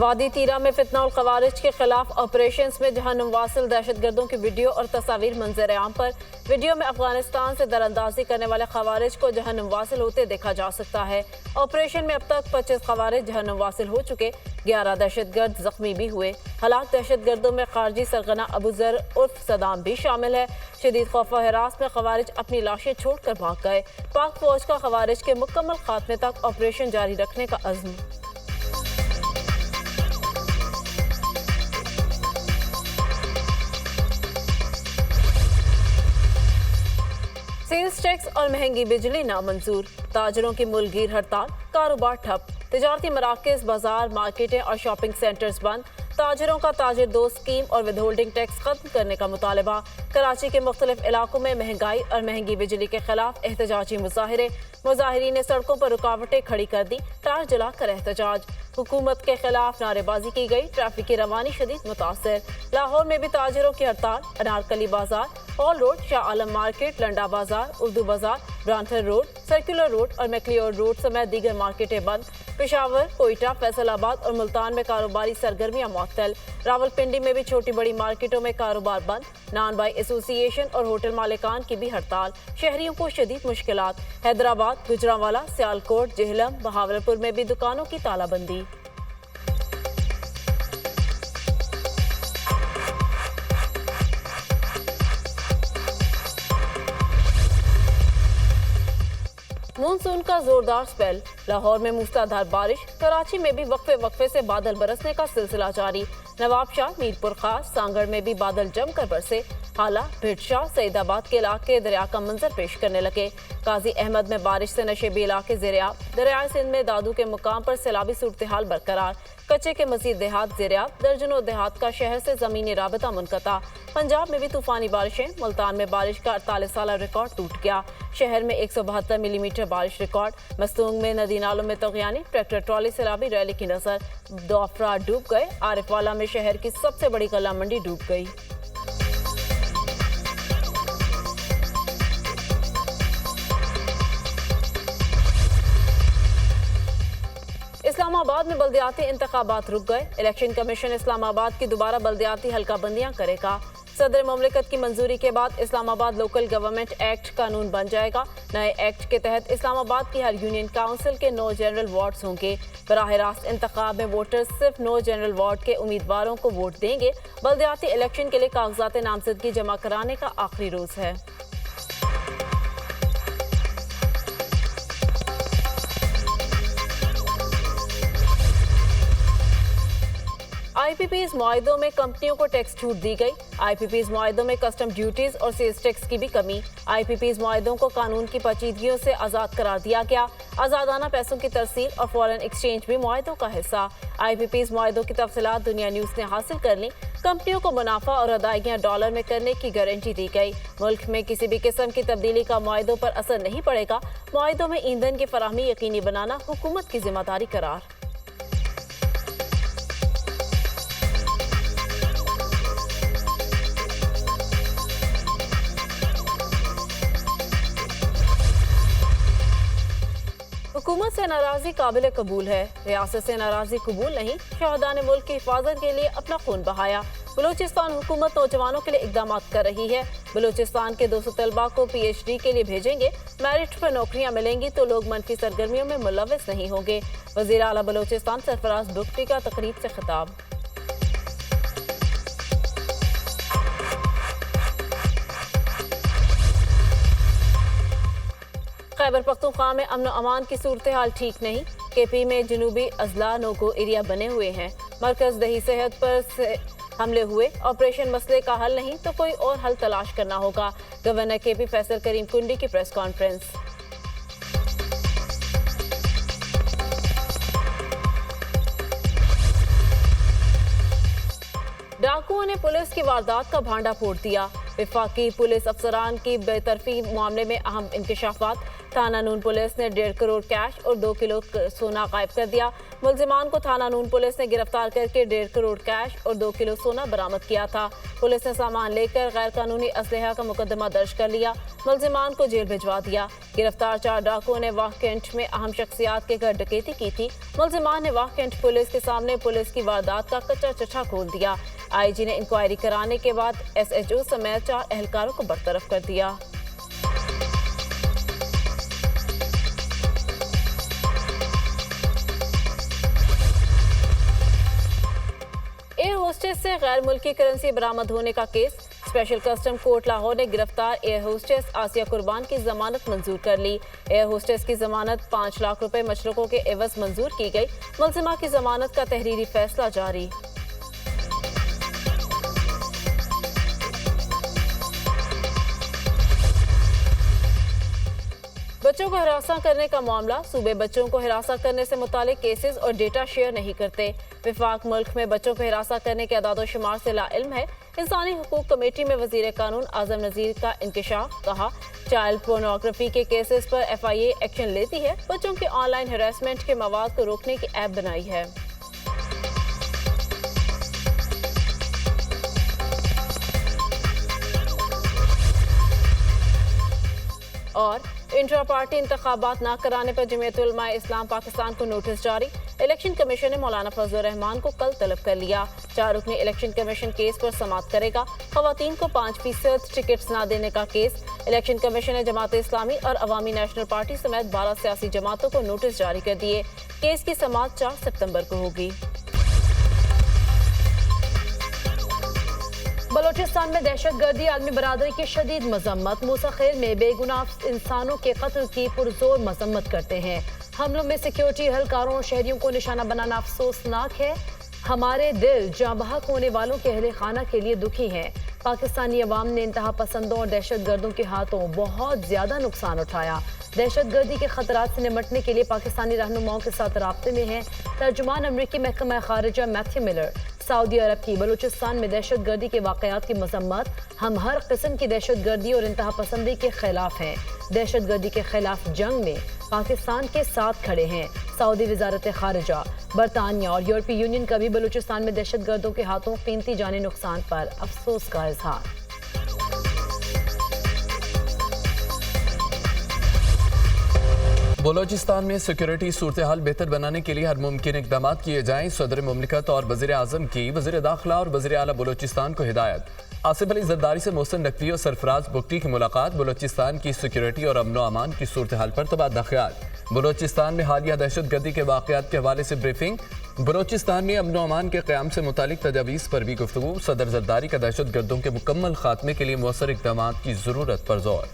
वादी तीरा में फितना और खवारिज के खिलाफ ऑपरेशन में जहन्नुम वासिल दहशतगर्दों की वीडियो और तस्वीर मंजर आम पर। वीडियो में अफगानिस्तान से दरअंदाजी करने वाले खवारिज को जहन्नुम वासिल होते देखा जा सकता है। ऑपरेशन में अब तक 25 खवारिज जहन्नुम वासिल हो चुके, 11 दहशतगर्द जख्मी भी हुए। हलाक दहशतगर्दों में खारजी सरगना अबू जर उर्फ सदाम भी शामिल है। शदीद खौफ व हिरास में खवारिज अपनी लाशें छोड़कर भाग गए। पाक फौज का खवारिज के मुकम्मल खात्मे तक ऑपरेशन जारी रखने का अज़्म। सेल्स टैक्स और महंगी बिजली नामंजूर, ताजरों की मुल्कगीर हड़ताल, कारोबार ठप, तिजारती मराकज़, बाजार, मार्केटें और शॉपिंग सेंटर्स बंद। ताजरों का ताजिर दोस्त स्कीम और विद होल्डिंग टैक्स खत्म करने का मुतालबा। कराची के मुख्तलिफ इलाकों में महंगाई और महंगी बिजली के खिलाफ एहतजाजी मुजाहिरे। मुजाहिरीन ने सड़कों पर रुकावटें खड़ी कर दी, टायर जलाकर एहतजाज। हुकूमत के खिलाफ नारेबाजी की गई, ट्रैफिक की रवानी शदीद मुतासर। लाहौर में भी ताजिरों की हड़ताल। अनारकली बाजार, hall road, Shah Alam market, Landa बाजार, उर्दू बाजार, ब्रांथर रोड, सर्कुलर रोड और मैक्लियोर रोड समेत दीगर मार्केटें बंद। पेशावर, कोयटा, फैसलाबाद और मुल्तान में कारोबारी सरगर्मियां मुअत्तल। रावलपिंडी में भी छोटी बड़ी मार्केटों में कारोबार बंद। नान बाई एसोसिएशन और होटल मालिकान की भी हड़ताल, शहरियों को शदीद मुश्किलात। हैदराबाद, गुजरांवाला, सियालकोट, जेहलम, बहावलपुर में भी दुकानों की तालाबंदी। मानसून का जोरदार स्पेल, लाहौर में मूसलाधार बारिश, कराची में भी वक्फे से बादल बरसने का सिलसिला जारी। नवाबशाह, मीरपुर खास, सांगड़ में भी बादल जमकर बरसे। हाला, भिटशाह, सईदाबाद के इलाके दरिया का मंजर पेश करने लगे। काजी अहमद में बारिश से नशेबी इलाके ज़ेरियाब। दरियाए सिंध में दादू के मुकाम पर सैलाबी सूरत हाल बरकरार। कच्चे के मजीद देहात ज़ेरियाब, दर्जनों देहात का शहर से ज़मीनी राबता मुनक़ता। पंजाब में भी तूफानी बारिशें। मुल्तान में बारिश का 48 साल रिकॉर्ड टूट गया। शहर में 172 मिलीमीटर बारिश रिकॉर्ड। मस्तूंग में नदी नालों में तग़यानी, ट्रैक्टर ट्रॉली सैलाबी रैली की नजर। 2 अफराद डूब गए। आरिफवाला में शहर की सबसे बड़ी गला मंडी डूब गई। इस्लामाबाद में बल्दियाती इंतखाबात रुक गए। इलेक्शन कमीशन इस्लामाबाद की दोबारा बल्दियाती हल्का बंदियां करेगा। सदर मुमलिकत की मंजूरी के बाद इस्लामाबाद लोकल गवर्नमेंट एक्ट कानून बन जाएगा। नए एक्ट के तहत इस्लामाबाद की हर यूनियन काउंसिल के 9 जनरल वार्ड्स होंगे। बराह रास्त इंतखाब में वोटर्स सिर्फ 9 जनरल वार्ड के उम्मीदवारों को वोट देंगे। बल्दियाती इलेक्शन के लिए कागजात नामजदगी जमा कराने का आखिरी रोज है। IPP's मुआहिदों में कंपनियों को टैक्स छूट दी गई। IPP's मुआहिदों में कस्टम ड्यूटीज और सेल्स टैक्स की भी कमी। IPP's मुआहिदों को कानून की पेचीदगियों से आज़ाद करार दिया गया। आज़ादाना पैसों की तरसील और फॉरेन एक्सचेंज भी मुआहिदों का हिस्सा। IPP's मुआहिदों की तफसीलात दुनिया न्यूज़ ने हासिल कर ली। कंपनियों को मुनाफा और अदायगियाँ डॉलर में करने की गारंटी दी गई। मुल्क में किसी भी किस्म की तब्दीली का मुआहिदों पर असर नहीं पड़ेगा। मुआहिदों में ईंधन की फराहमी यकीनी बनाना हुकूमत की जिम्मेदारी करार। हुकूमत से नाराजी काबिल कबूल है, रियासत से नाराजी कबूल नहीं। शहदा ने मुल्क की हिफाजत के लिए अपना खून बहाया। बलूचिस्तान हुकूमत नौजवानों के लिए इकदाम कर रही है। बलूचिस्तान के 200 तलबा को PhD के लिए भेजेंगे। मेरिट पर नौकरियां मिलेंगी तो लोग मनफी सरगर्मियों में मुलव्वस नहीं होंगे। वज़ीर आला बलूचिस्तान सरफराज बुगटी का तकरीब से खिताब। खैबर पख्तूनख्वा में अमन अमान की सूरत हाल ठीक नहीं। KP में जनूबी अजला नोगो एरिया बने हुए हैं। मरकज दही सेहत पर हमले हुए। ऑपरेशन मसले का हल नहीं तो कोई और हल तलाश करना होगा। गवर्नर KP फैसल करीम कुंडी की प्रेस कॉन्फ्रेंस। डाकुओं ने पुलिस की वारदात का भांडा फोड़ दिया। वफाकी पुलिस अफसरान की बेतरफी मामले में अहम इंकशाफात। थाना नून पुलिस ने 1.5 करोड़ कैश और 2 किलो सोना गायब कर दिया। मुलजिमान को थाना नून पुलिस ने गिरफ्तार करके 1.5 करोड़ कैश और 2 किलो सोना बरामद किया था। पुलिस ने सामान लेकर गैर कानूनी असलहा का मुकदमा दर्ज कर लिया। मुलजिमान को जेल भिजवा दिया। गिरफ्तार 4 डाकुओं ने वाह कैंट में अहम शख्सियात के घर डकैती की थी। मुलजिमान ने वाह कैंट पुलिस के सामने पुलिस की वारदात का कच्चा चिट्ठा खोल दिया। आईजी ने इंक्वायरी कराने के बाद एसएचओ समेत 4 एहलकारों को बरतरफ कर दिया। एयर होस्टेस से गैर मुल्की करेंसी बरामद होने का case. Special custom court Lahore ने गिरफ्तार एयर होस्टेस आसिया कुर्बान की जमानत मंजूर कर ली। एयर होस्टेस की जमानत 5 लाख रुपए मशरकों के एवज मंजूर की गई। मुलजिमा की जमानत का तहरीरी फैसला जारी। बच्चों को हिरासा करने का मामला। सूबे बच्चों को हिरासा करने से मुतालिक केसेस और डेटा शेयर नहीं करते। विफाक मुल्क में बच्चों को हिरासा करने के अदाद-ओ-शुमार से लाइल्म है। इंसानी हुकूक कमेटी में वजीर कानून आजम नजीर का इंकशाफ। कहा, चाइल्ड पोर्नोग्राफी के केसेस पर FIA एक्शन लेती है। बच्चों के ऑनलाइन हरासमेंट के मवाद को रोकने की ऐप बनाई है। और इंट्रा पार्टी इंतखाबात न कराने पर जमीयत उलमा इस्लाम पाकिस्तान को नोटिस जारी। इलेक्शन कमीशन ने मौलाना फजलुर रहमान को कल तलब कर लिया। 4 रुकनी इलेक्शन कमीशन केस पर समाअत करेगा। खवातीन को 5% टिकट्स न देने का केस। इलेक्शन कमीशन ने जमात इस्लामी और अवामी नेशनल पार्टी समेत 12 सियासी जमातों को नोटिस जारी कर दिए। केस की समाअत 4 सितंबर को होगी। बलोचिस्तान में दहशतगर्दी आलमी बरादरी की शदीद मजम्मत। मूसा खेल में बेगुनाह इंसानों के कत्ल की पुरजोर मजम्मत करते हैं। हमलों में सिक्योरिटी एहलकारों और शहरियों को निशाना बनाना अफसोसनाक है। हमारे दिल जाँ बहक होने वालों के अहले खाना के लिए दुखी हैं। पाकिस्तानी अवाम ने इंतहा पसंदों और दहशत गर्दों के हाथों बहुत ज्यादा नुकसान उठाया। दहशत गर्दी के खतरात से निमटने के लिए पाकिस्तानी रहनुमाओं के साथ राब्ते में हैं। तर्जुमान अमरीकी महकमा खारिजा मैथ्यू मिलर। सऊदी अरब की बलूचिस्तान में दहशत गर्दी के वाकयात की मजम्मत। हम हर किस्म की दहशत गर्दी और इंतहा पसंदी के खिलाफ हैं। दहशत गर्दी के खिलाफ जंग में पाकिस्तान के साथ खड़े हैं। सऊदी वजारत खारिजा, बरतानिया और यूरोपीय यूनियन का भी बलूचिस्तान में दहशत गर्दों के हाथों कीमती जानी नुकसान पर अफसोस का इजहार। बलोचिस्तान में सिक्योरिटी सूरत हाल बेहतर बनाने के लिए हर मुमकिन इकदाम किए जाएं। सदर मुमलिकत और वज़ीर आज़म की वज़ीर दाखिला और वज़ीर आला बलोचिस्तान को हिदायत। आसिफ अली जरदारी से मोहसिन नकवी और सरफराज बुगटी की मुलाकात। बलोचिस्तान की सिक्योरिटी और अमन व अमान की सूरत हाल पर तबादला ख्याल। बलोचिस्तान में हालिया दहशत गर्दी के वाकयात के हवाले से ब्रीफिंग। बलोचिस्तान में अमन व अमान के क़याम से मुतालिक तजावीज़ पर भी गुफ्तगू। सदर जरदारी का दहशत गर्दों के मुकम्मल खात्मे के लिए मौसर इकदाम की ज़रूरत पर जोर।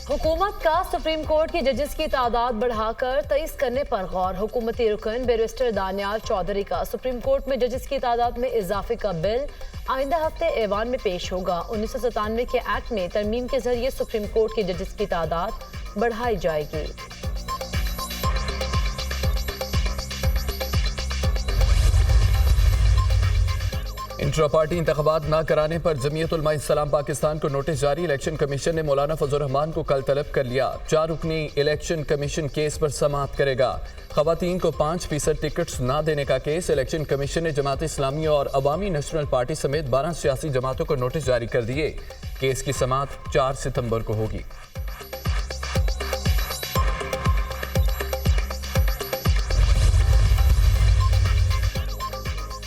हुकूमत का सुप्रीम कोर्ट के जजेस की तादाद बढ़ाकर 23 करने पर गौर। हुकूमती रुकन बैरिस्टर दानियाल चौधरी का सुप्रीम कोर्ट में जजेस की तादाद में इजाफे का बिल आइंदा हफ्ते ऐवान में पेश होगा। 1997 के एक्ट में तरमीम के जरिए सुप्रीम कोर्ट के जजेस की तादाद बढ़ाई जाएगी। इंट्रा पार्टी इंतखाबात न कराने पर जमीयत उलमा इस्लाम पाकिस्तान को नोटिस जारी। इलेक्शन कमीशन ने मौलाना फजलुर रहमान को कल तलब कर लिया। 4 रुकनी इलेक्शन कमीशन केस पर समाअत करेगा। खवातीन को 5% टिकट्स न देने का केस। इलेक्शन कमीशन ने जमात इस्लामी और अवामी नेशनल पार्टी समेत 12 सियासी जमातों को नोटिस जारी कर दिए। केस की समाअत 4 सितंबर को होगी।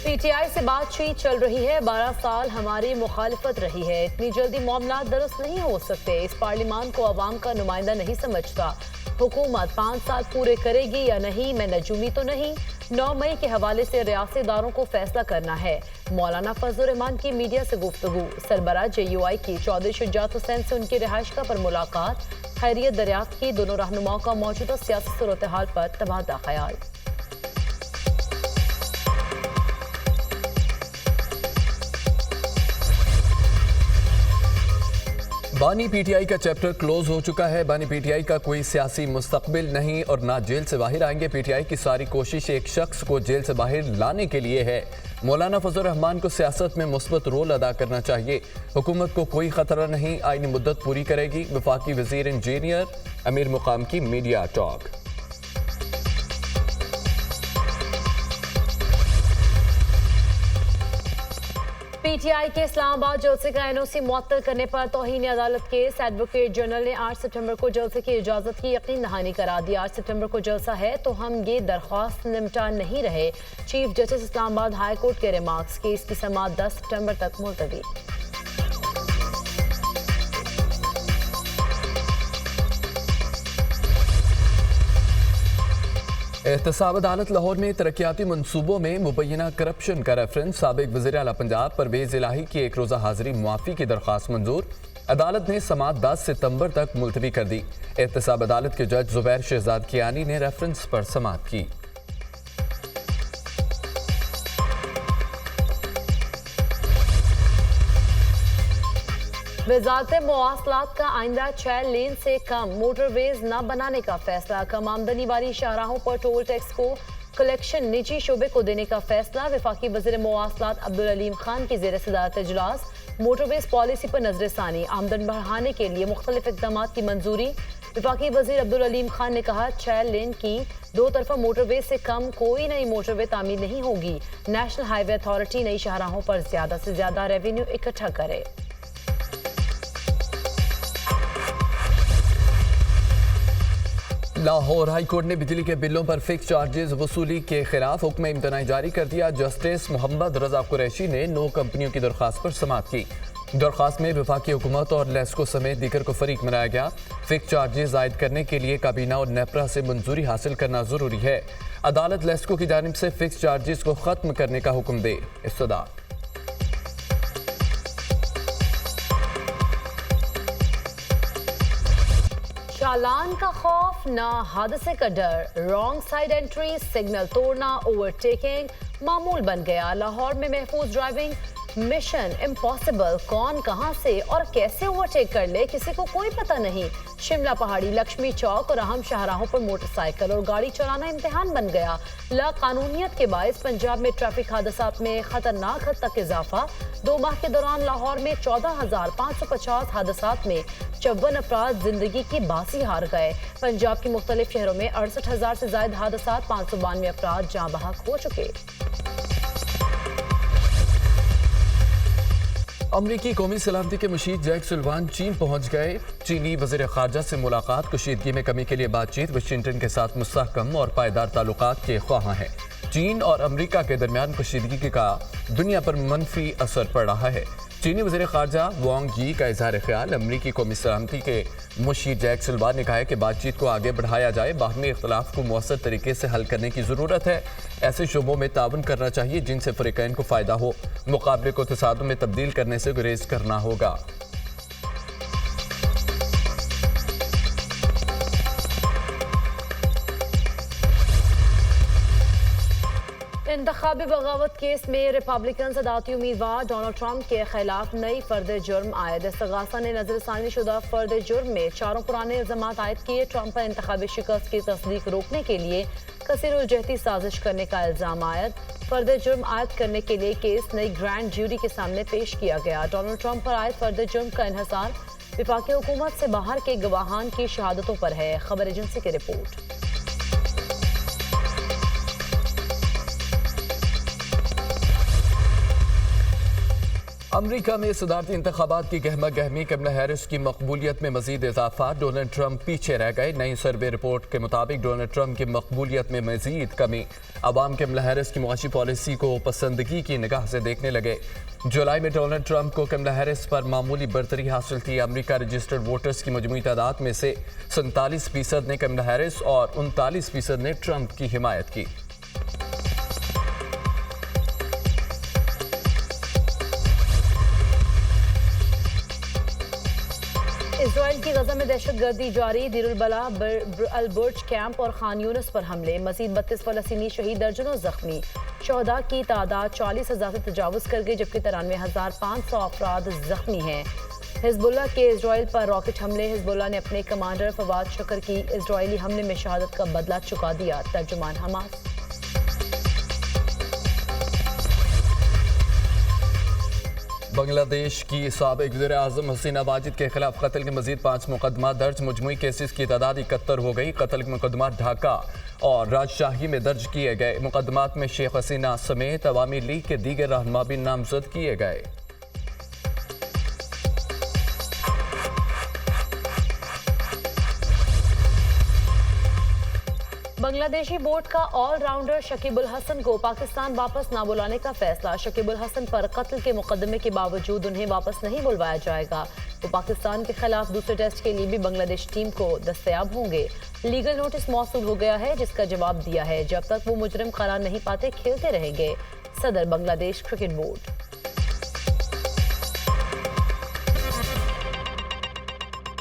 PTI से बातचीत चल रही है। 12 साल हमारी मुखालिफत रही है। इतनी जल्दी मामला दुरुस्त नहीं हो सकते। इस पार्लियामान को अवाम का नुमाइंदा नहीं समझता। हुकूमत 5 साल पूरे करेगी या नहीं, मैं नजूमी तो नहीं। 9 मई के हवाले से रियासतदारों को फैसला करना है। मौलाना फजलुर रहमान की मीडिया से गुफ्तगू। सरबराह JUI की चौधरी शुजात हुसैन से उनकी रिहाइशगाह पर मुलाकात। खैरियत दरियाफ्त की। दोनों रहनुमाओं का मौजूदा सियासी सूरत हाल पर तबादला ख्याल। बानी पीटीआई का चैप्टर क्लोज हो चुका है। बानी पीटीआई का कोई सियासी मुस्तकबिल नहीं और ना जेल से बाहर आएंगे। पीटीआई की सारी कोशिश एक शख्स को जेल से बाहर लाने के लिए है। मौलाना फजल रहमान को सियासत में मुस्बत रोल अदा करना चाहिए। हुकूमत को कोई खतरा नहीं, आईनी मुद्दत पूरी करेगी। वफाकी वजीर इंजीनियर अमीर मुकाम की मीडिया टॉक। पीटीआई के इस्लामाबाद जलसे का एनओसी मुअत्तल करने पर तौहीन अदालत केस। एडवोकेट जनरल ने 8 सितंबर को जलसे की इजाजत की यकीन दहानी करा दी। 8 सितंबर को जलसा है तो हम ये दरख्वास्त निपटा नहीं रहे। Chief justice Islamabad high court के रिमार्क्स। केस की समाअत 10 सितंबर तक मुलतवी। एहतसाब अदालत लाहौर में तरक्याती मनसूबों में मुबैना करप्शन का रेफरेंस। साबिक वज़ीर आला पंजाब परवेज इलाही की एक रोज़ा हाजिरी मुआफ़ी की दरख्वास्त मंजूर। अदालत ने समाअत 10 सितंबर तक मुलतवी कर दी। एहतसाब अदालत के जज जुबैर शहजाद कियानी ने रेफरेंस पर समाअत की। वजारत मवासलात का आइंदा 6 लेन से कम मोटरवेज न बनाने का फैसला। कम आमदनी वाली शाहराहों पर टोल टैक्स को कलेक्शन निजी शोबे को देने का फैसला। वफाकी वज़ीर मवासलात अब्दुल अलीम खान की ज़ेर सदारत इजलास। मोटरवेज पॉलिसी पर नजरसानी, आमदन बढ़ाने के लिए मुख्तलिफ इक़दाम की मंजूरी। वफाकी वज़ीर अब्दुल अलीम खान ने कहा 6 लेन की 2 तरफा मोटरवेज से कम कोई नई मोटरवे तामीर नहीं होगी। नेशनल हाईवे अथॉरिटी नई शाहराहों पर ज्यादा से ज्यादा रेवेन्यू इकट्ठा करे। लाहौर हाई कोर्ट ने बिजली के बिलों पर फिक्स चार्जेस वसूली के खिलाफ हुक्म इम्तनाई जारी कर दिया। जस्टिस मोहम्मद रजा कुरैशी ने 9 कंपनियों की दरख्वास्त पर समाअत की। दरख्वास्त में वफाकी हुकूमत और लेस्को समेत दीगर को फरीक बनाया गया। फिक्स चार्जेस आयद करने के लिए काबीना और नेपरा से मंजूरी हासिल करना जरूरी है। अदालत लेस्को की जानिब से फिक्स चार्जेस को खत्म करने का हुक्म दे। इस्तदा चालान का खौफ, ना हादसे का डर। रॉन्ग साइड एंट्री, सिग्नल तोड़ना, ओवरटेकिंग मामूल बन गया। लाहौर में महफूज ड्राइविंग मिशन इम्पॉसिबल। कौन कहां से और कैसे ओवरटेक कर ले किसी को कोई पता नहीं। शिमला पहाड़ी, लक्ष्मी चौक और अहम शाहराहों पर मोटरसाइकिल और गाड़ी चलाना इम्तिहान बन गया। लाकानूनियत के बायस पंजाब में ट्रैफिक हादसात में खतरनाक हद तक इजाफा। 2 माह के दौरान लाहौर में 14,550 हादसात में 54 अफराद जिंदगी की बासी हार गए। पंजाब के मुख्तलिफ शहरों में 68,000 से ज्यादा हादसात, 592 अफराद जाँ बहक हो चुके। अमरीकी कौमी सलामती के मुशीर जैक सुल्वान चीन पहुंच गए। चीनी वज़ीर ख़ारजा से मुलाकात, कशीदगी में कमी के लिए बातचीत। वाशिंगटन के साथ मुस्तहकम और पायदार ताल्लुकात के ख्वाहां हैं। चीन और अमरीका के दरमियान कशीदगी का दुनिया पर मनफी असर पड़ रहा है। चीनी वज़ीर ख़ारजा वांग यी का इज़हार ख्याल। अमरीकी कौमी सलामती के मुशीर जैक सुल्वान ने कहा है कि बातचीत को आगे बढ़ाया जाए। बाहमी इख्तलाफ को मौसर तरीके से हल करने की ज़रूरत है। ऐसे शोबों में ताउन करना चाहिए जिनसे फ़रीक़ैन को फ़ायदा हो। मुकाबले को तसादुम में तब्दील करने से गुरेज करना होगा। इंतखाबी बगावत केस में रिपब्लिकन सदारती उम्मीदवार डोनाल्ड ट्रंप के खिलाफ नई फर्द जुर्म आयद। इस्तगासा ने नजरसानी शुदा फर्द जुर्म में 4 पुराने इल्जाम आयद किए। ट्रंप पर इंतखाबी शिकस्त की तस्दीक रोकने के लिए कसीरुलजहती साजिश करने का इल्जाम आयद। फर्द जुर्म आयद करने के लिए केस नई ग्रैंड ज्यूरी के सामने पेश किया गया। डोनाल्ड ट्रंप पर आयद फर्द जुर्म का इन्हिसार वफाकी हुकूमत से बाहर के गवाहान की शहादतों पर है। खबर एजेंसी की रिपोर्ट। अमरीका में सदारती इंतखाबात की गहमा गहमी, कमला हैरिस की मकबूलियत में मजीद इजाफा। डोनाल्ड ट्रंप पीछे रह गए। नई सर्वे रिपोर्ट के मुताबिक डोनाल्ड ट्रंप की मकबूलियत में मजीद कमी। अवाम कमला हैरिस की मुआशी पॉलिसी को पसंदगी की निगाह से देखने लगे। जुलाई में डोनाल्ड ट्रंप को कमला हैरिस पर मामूली बरतरी हासिल थी। अमरीका रजिस्टर्ड वोटर्स की मजमूई तादाद में से 47% ने कमला हैरिस और 39% ने ट्रंप की हिमायत की। इजराइल की गजा में दहशतगर्दी जारी। दीरुल-बला, अल-बुर्ज कैंप और खान यूनिस पर हमले। मजीद 32 फलस्तीनी शहीद, दर्जनों जख्मी। शहदा की तादाद 40,000 से तजावुज कर गई, जबकि 93,500 अफराद जख्मी हैं। हिजबुल्लाह के इजराइल पर रॉकेट हमले। हिजबुल्लाह ने अपने कमांडर फवाद शकर की इजरायली हमले में शहादत का बदला चुका दिया। तर्जुमान हमास। बांग्लादेश की साबिक वज़ीर आज़म हसीना वाजिद के खिलाफ कत्ल के मजीद 5 मुकदमा दर्ज। मजमूई केसेस की तादाद 71 हो गई। कत्ल के मुकदमा ढाका और राजशाही में दर्ज किए गए। मुकदमात में शेख हसीना समेत अवामी लीग के दीगर रहनुमा भी नामजद किए गए। बांग्लादेशी बोर्ड का ऑलराउंडर शकीबुल हसन को पाकिस्तान वापस ना बुलाने का फैसला। शकीबुल हसन पर कत्ल के मुकदमे के बावजूद उन्हें वापस नहीं बुलवाया जाएगा। वो पाकिस्तान के खिलाफ दूसरे टेस्ट के लिए भी बांग्लादेश टीम को दस्तयाब होंगे। लीगल नोटिस मौसूल हो गया है, जिसका जवाब दिया है। जब तक वो मुजरिम करार नहीं पाते खेलते रहेंगे। सदर बांग्लादेश क्रिकेट बोर्ड।